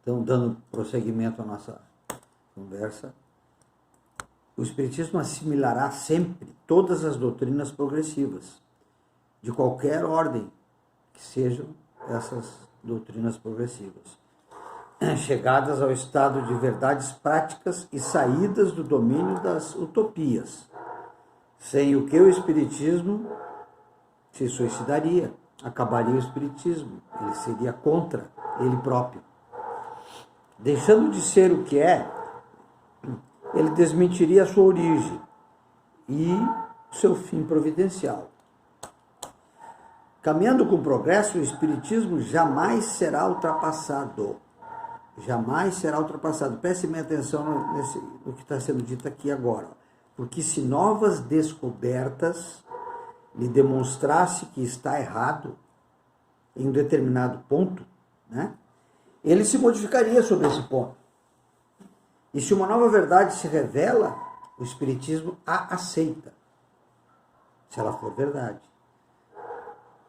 Então, dando prosseguimento à nossa conversa, o Espiritismo assimilará sempre todas as doutrinas progressivas, de qualquer ordem que sejam essas doutrinas progressivas, chegadas ao estado de verdades práticas e saídas do domínio das utopias, sem o que o Espiritismo se suicidaria, acabaria o Espiritismo, ele seria contra ele próprio. Deixando de ser o que é, ele desmentiria a sua origem e seu fim providencial. Caminhando com o progresso, o Espiritismo jamais será ultrapassado. Jamais será ultrapassado. Prestem atenção no que está sendo dito aqui agora. Porque se novas descobertas lhe demonstrasse que está errado em um determinado ponto, né, ele se modificaria sobre esse ponto. E se uma nova verdade se revela, o Espiritismo a aceita, se ela for verdade.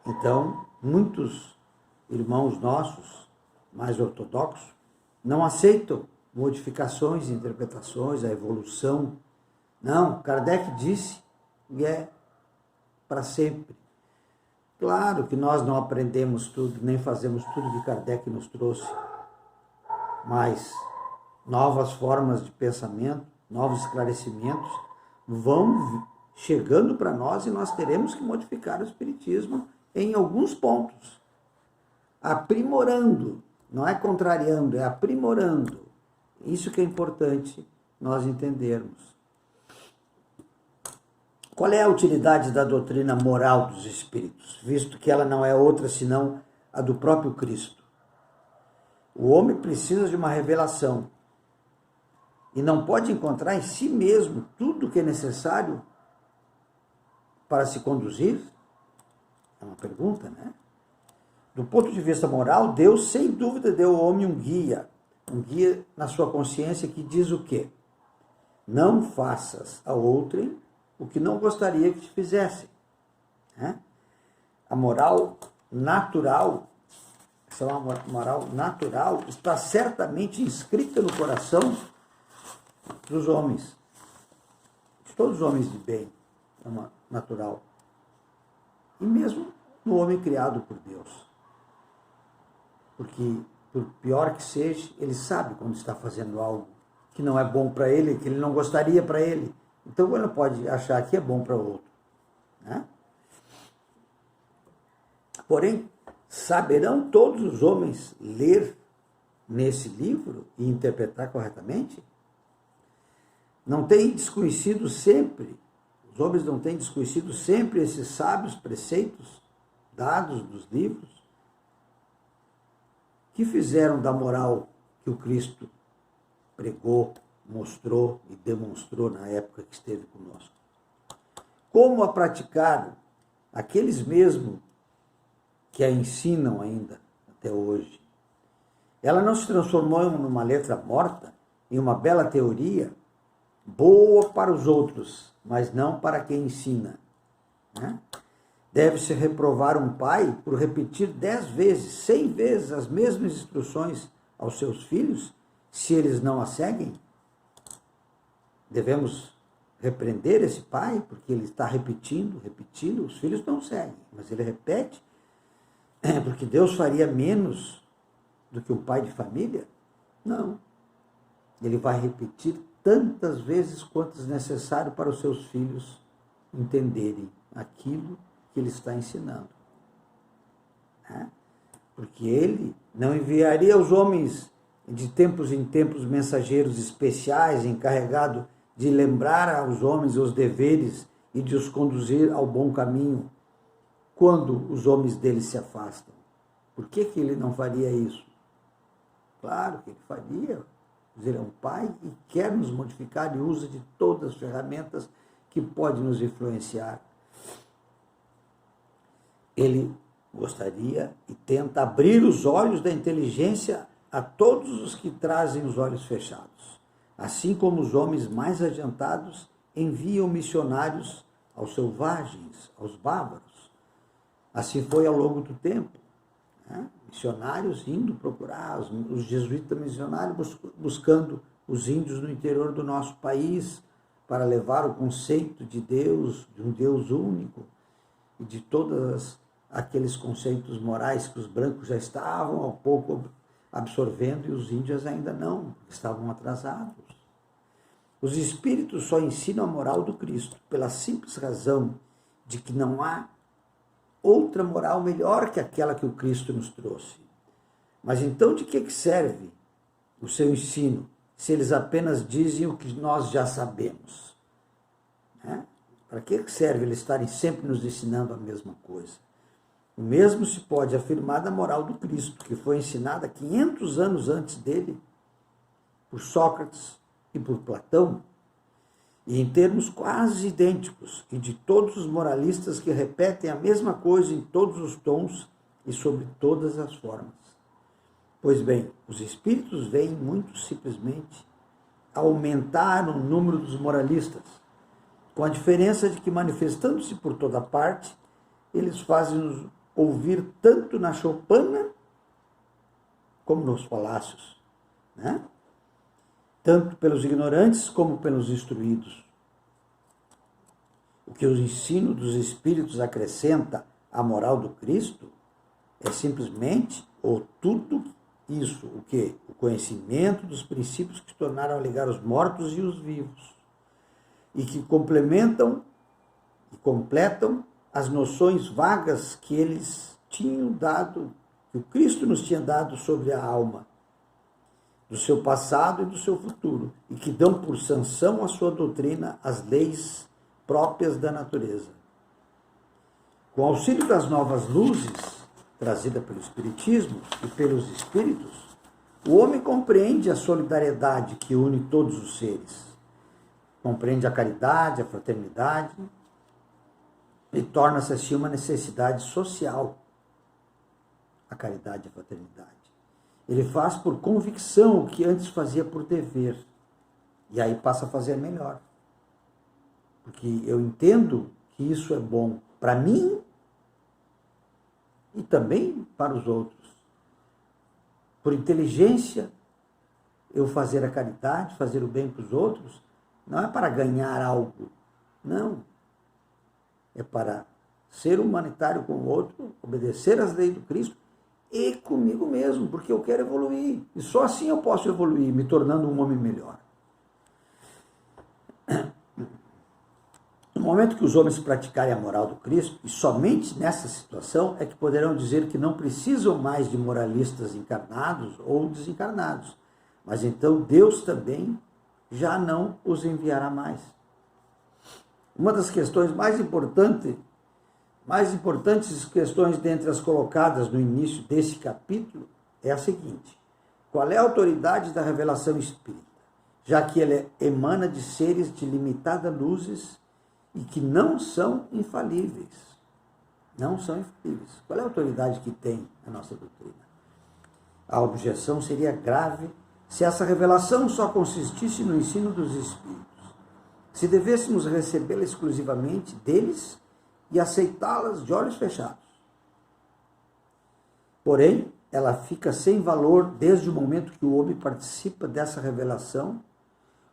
Então, muitos irmãos nossos, mais ortodoxos, não aceitam modificações, interpretações, a evolução. Não, Kardec disse e é para sempre. Claro que nós não aprendemos tudo, nem fazemos tudo que Kardec nos trouxe, mas novas formas de pensamento, novos esclarecimentos vão chegando para nós e nós teremos que modificar o Espiritismo em alguns pontos, aprimorando, não é contrariando, é aprimorando. Isso que é importante nós entendermos. Qual é a utilidade da doutrina moral dos espíritos, visto que ela não é outra senão a do próprio Cristo? O homem precisa de uma revelação e não pode encontrar em si mesmo tudo o que é necessário para se conduzir? É uma pergunta, né? Do ponto de vista moral, Deus, sem dúvida, deu ao homem um guia na sua consciência que diz o quê? Não faças a outrem o que não gostaria que te fizessem. Né? A moral natural, essa moral natural está certamente inscrita no coração dos homens, de todos os homens de bem, é uma natural. E mesmo no homem criado por Deus. Porque, por pior que seja, ele sabe quando está fazendo algo que não é bom para ele, que ele não gostaria para ele. Então, ele pode achar que é bom para o outro. Né? Porém, saberão todos os homens ler nesse livro e interpretar corretamente? Não tem desconhecido sempre, os homens não têm desconhecido sempre esses sábios preceitos dados dos livros que fizeram da moral que o Cristo pregou, mostrou e demonstrou na época que esteve conosco. Como a praticaram aqueles mesmo que a ensinam ainda até hoje. Ela não se transformou numa letra morta, em uma bela teoria, boa para os outros, mas não para quem ensina. Né? Deve-se reprovar um pai por repetir 10 vezes, 100 vezes as mesmas instruções aos seus filhos, se eles não a seguem? Devemos repreender esse pai, porque ele está repetindo, os filhos não seguem, mas ele repete, porque Deus faria menos do que um pai de família? Não. Ele vai repetir tantas vezes quantas necessário para os seus filhos entenderem aquilo que ele está ensinando. Né? Porque ele não enviaria aos homens de tempos em tempos mensageiros especiais encarregados de lembrar aos homens os deveres e de os conduzir ao bom caminho quando os homens dele se afastam. Por que ele não faria isso? Claro que ele faria. Ele é um pai e quer nos modificar e usa de todas as ferramentas que pode nos influenciar. Ele gostaria e tenta abrir os olhos da inteligência a todos os que trazem os olhos fechados. Assim como os homens mais adiantados enviam missionários aos selvagens, aos bárbaros. Assim foi ao longo do tempo. Né? missionários indo procurar, os jesuítas missionários buscando os índios no interior do nosso país para levar o conceito de Deus, de um Deus único, e de todos aqueles conceitos morais que os brancos já estavam ao pouco absorvendo e os índios ainda não, estavam atrasados. Os espíritos só ensinam a moral do Cristo pela simples razão de que não há outra moral melhor que aquela que o Cristo nos trouxe. Mas então de que serve o seu ensino se eles apenas dizem o que nós já sabemos? Para que serve eles estarem sempre nos ensinando a mesma coisa? O mesmo se pode afirmar da moral do Cristo, que foi ensinada 500 anos antes dele, por Sócrates e por Platão, e em termos quase idênticos, e de todos os moralistas que repetem a mesma coisa em todos os tons e sob todas as formas. Pois bem, os espíritos vêm muito simplesmente aumentar o número dos moralistas, com a diferença de que, manifestando-se por toda parte, eles fazem-nos ouvir tanto na choupana como nos palácios, tanto pelos ignorantes como pelos instruídos. O que o ensino dos espíritos acrescenta à moral do Cristo é simplesmente, ou tudo isso, o que? O conhecimento dos princípios que se tornaram a ligar os mortos e os vivos, e que complementam e completam as noções vagas que eles tinham dado, que o Cristo nos tinha dado sobre a alma, do seu passado e do seu futuro, e que dão por sanção à sua doutrina as leis próprias da natureza. Com o auxílio das novas luzes, trazida pelo Espiritismo e pelos Espíritos, o homem compreende a solidariedade que une todos os seres, compreende a caridade, a fraternidade, e torna-se assim uma necessidade social, a caridade e a fraternidade. Ele faz por convicção o que antes fazia por dever, e aí passa a fazer melhor. Porque eu entendo que isso é bom para mim e também para os outros. Por inteligência, eu fazer a caridade, fazer o bem para os outros, não é para ganhar algo, não. É para ser humanitário com o outro, obedecer às leis do Cristo e comigo mesmo, porque eu quero evoluir. E só assim eu posso evoluir, me tornando um homem melhor. No momento que os homens praticarem a moral do Cristo, e somente nessa situação é que poderão dizer que não precisam mais de moralistas encarnados ou desencarnados, mas então Deus também já não os enviará mais. Uma das questões mais importantes questões dentre as colocadas no início desse capítulo é a seguinte: qual é a autoridade da revelação espírita, já que ela emana de seres de limitada luzes e que não são infalíveis? Não são infalíveis. Qual é a autoridade que tem a nossa doutrina? A objeção seria grave se essa revelação só consistisse no ensino dos espíritos, se devêssemos recebê-la exclusivamente deles e aceitá-las de olhos fechados. Porém, ela fica sem valor desde o momento que o homem participa dessa revelação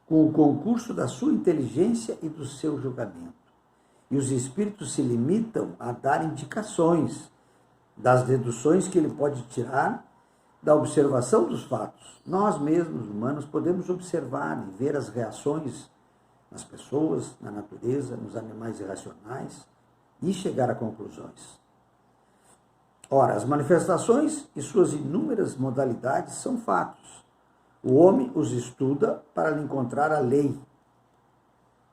com o concurso da sua inteligência e do seu julgamento. E os espíritos se limitam a dar indicações das deduções que ele pode tirar da observação dos fatos. Nós mesmos, humanos, podemos observar e ver as reações nas pessoas, na natureza, nos animais irracionais e chegar a conclusões. Ora, as manifestações e suas inúmeras modalidades são fatos. O homem os estuda para lhe encontrar a lei.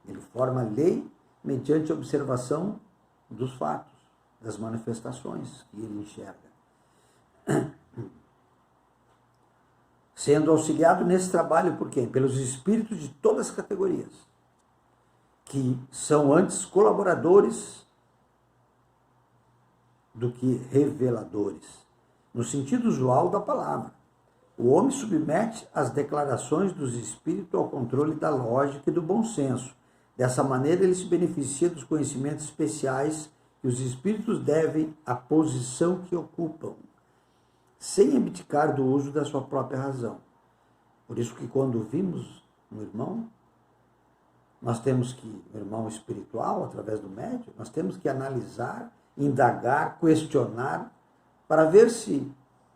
Ele forma a lei mediante a observação dos fatos, das manifestações que ele enxerga. Sendo auxiliado nesse trabalho por quem? Pelos espíritos de todas as categorias, que são antes colaboradores do que reveladores, no sentido usual da palavra. O homem submete as declarações dos espíritos ao controle da lógica e do bom senso. Dessa maneira, ele se beneficia dos conhecimentos especiais que os espíritos devem à posição que ocupam. sem abdicar do uso da sua própria razão. Por isso que quando vimos um irmão, nós temos que, um irmão espiritual, através do médium, nós temos que analisar, indagar, questionar, para ver se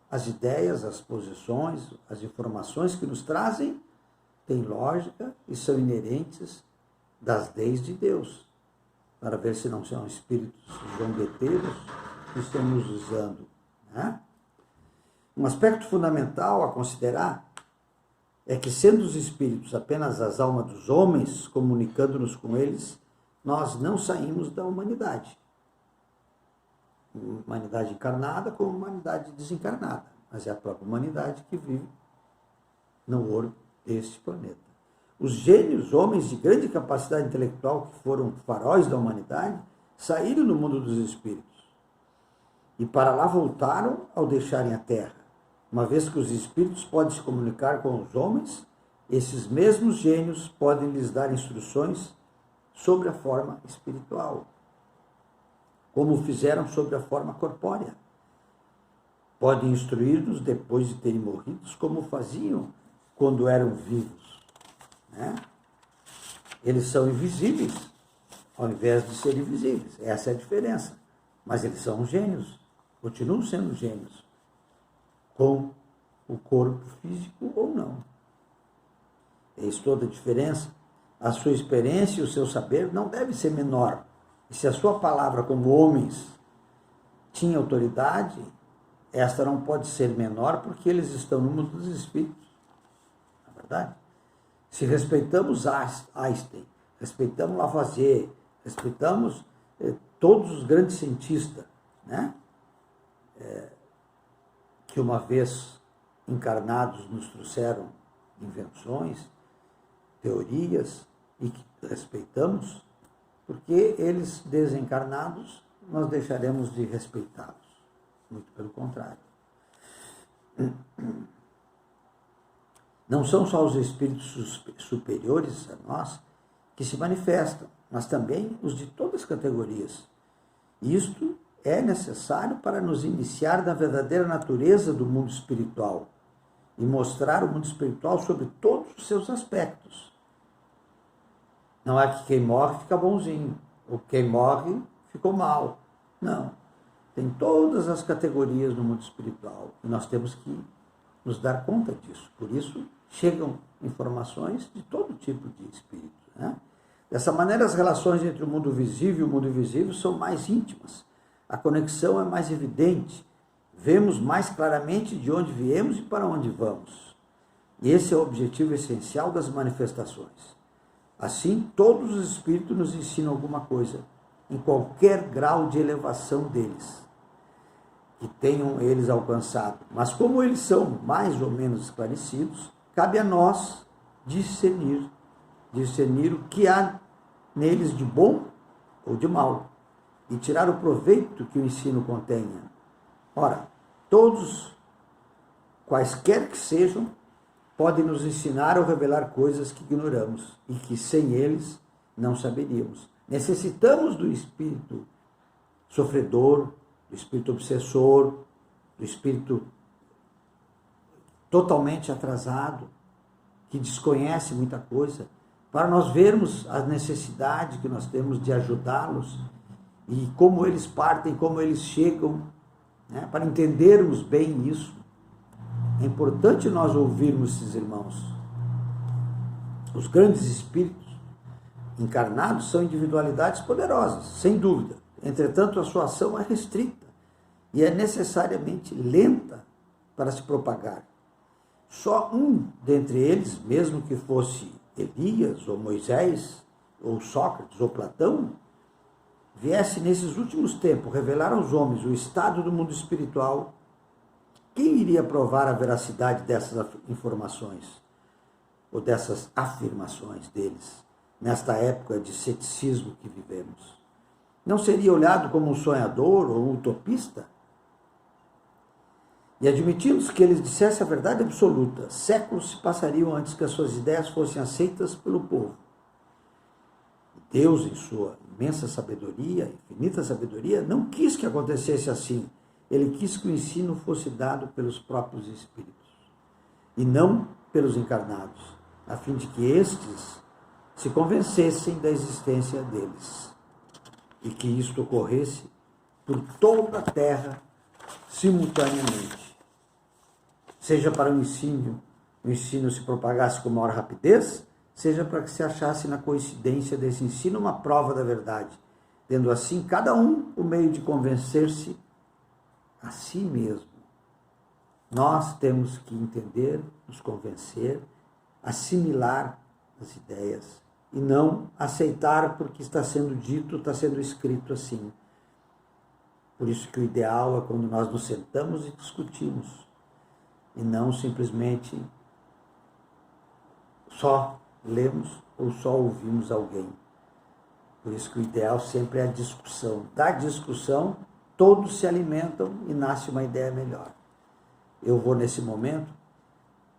as ideias, as posições, as informações que nos trazem têm lógica e são inerentes das leis de Deus, para ver se não são espíritos zombeteiros que estão nos usando, né? Um aspecto fundamental a considerar é que, sendo os espíritos apenas as almas dos homens, comunicando-nos com eles, nós não saímos da humanidade. Humanidade encarnada como humanidade desencarnada, mas é a própria humanidade que vive no orbe deste planeta. Os gênios, homens de grande capacidade intelectual que foram faróis da humanidade, saíram do mundo dos espíritos e para lá voltaram ao deixarem a Terra. Uma vez que os espíritos podem se comunicar com os homens, esses mesmos gênios podem lhes dar instruções sobre a forma espiritual, como fizeram sobre a forma corpórea. Podem instruir-nos depois de terem morrido, como faziam quando eram vivos, né? Eles são invisíveis, ao invés de serem visíveis. Essa é a diferença. Mas eles são gênios, continuam sendo gênios, com o corpo físico ou não. Eis toda a diferença. A sua experiência e o seu saber não deve ser menor. E se a sua palavra como homens tinha autoridade, esta não pode ser menor porque eles estão no mundo dos espíritos. Não é verdade? Se respeitamos Einstein, respeitamos Lavoisier, respeitamos todos os grandes cientistas, né? Que uma vez encarnados nos trouxeram invenções, teorias, e que respeitamos, porque eles desencarnados nós deixaremos de respeitá-los. Muito pelo contrário. Não são só os espíritos superiores a nós que se manifestam, mas também os de todas as categorias. Isto é necessário para nos iniciar na verdadeira natureza do mundo espiritual e mostrar o mundo espiritual sobre todos os seus aspectos. Não é que quem morre fica bonzinho, ou quem morre ficou mal. Não. Tem todas as categorias no mundo espiritual e nós temos que nos dar conta disso. Por isso, chegam informações de todo tipo de espírito, né? Dessa maneira, as relações entre o mundo visível e o mundo invisível são mais íntimas. A conexão é mais evidente. Vemos mais claramente de onde viemos e para onde vamos. E esse é o objetivo essencial das manifestações. Assim, todos os espíritos nos ensinam alguma coisa, em qualquer grau de elevação deles, que tenham eles alcançado. Mas como eles são mais ou menos esclarecidos, cabe a nós discernir o que há neles de bom ou de mal, e tirar o proveito que o ensino contenha. Ora, todos, quaisquer que sejam, podem nos ensinar ou revelar coisas que ignoramos e que sem eles não saberíamos. Necessitamos do espírito sofredor, do espírito obsessor, do espírito totalmente atrasado, que desconhece muita coisa, para nós vermos a necessidade que nós temos de ajudá-los e como eles partem, como eles chegam, né? Para entendermos bem isso. É importante nós ouvirmos esses irmãos. Os grandes espíritos encarnados são individualidades poderosas, sem dúvida. Entretanto, a sua ação é restrita e é necessariamente lenta para se propagar. Só um dentre eles, mesmo que fosse Elias, ou Moisés, ou Sócrates, ou Platão, viesse nesses últimos tempos revelar aos homens o estado do mundo espiritual, quem iria provar a veracidade dessas informações, ou dessas afirmações deles, nesta época de ceticismo que vivemos? Não seria olhado como um sonhador ou um utopista? E admitindo que eles dissessem a verdade absoluta, séculos se passariam antes que as suas ideias fossem aceitas pelo povo. Deus, em sua imensa sabedoria, infinita sabedoria, não quis que acontecesse assim, Ele quis que o ensino fosse dado pelos próprios espíritos, e não pelos encarnados, a fim de que estes se convencessem da existência deles, e que isto ocorresse por toda a Terra simultaneamente. Seja para o ensino se propagasse com maior rapidez, seja para que se achasse na coincidência desse ensino uma prova da verdade, tendo assim cada um o meio de convencer-se a si mesmo. Nós temos que entender, nos convencer, assimilar as ideias e não aceitar porque está sendo dito, está sendo escrito assim. Por isso que o ideal é quando nós nos sentamos e discutimos, e não simplesmente só lemos ou só ouvimos alguém. Por isso que o ideal sempre é a discussão. Da discussão, todos se alimentam e nasce uma ideia melhor. Eu vou, nesse momento,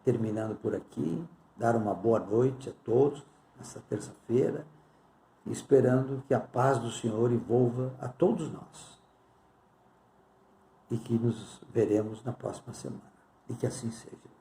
terminando por aqui, dar uma boa noite a todos, nessa terça-feira, esperando que a paz do Senhor envolva a todos nós. E que nos veremos na próxima semana. E que assim seja.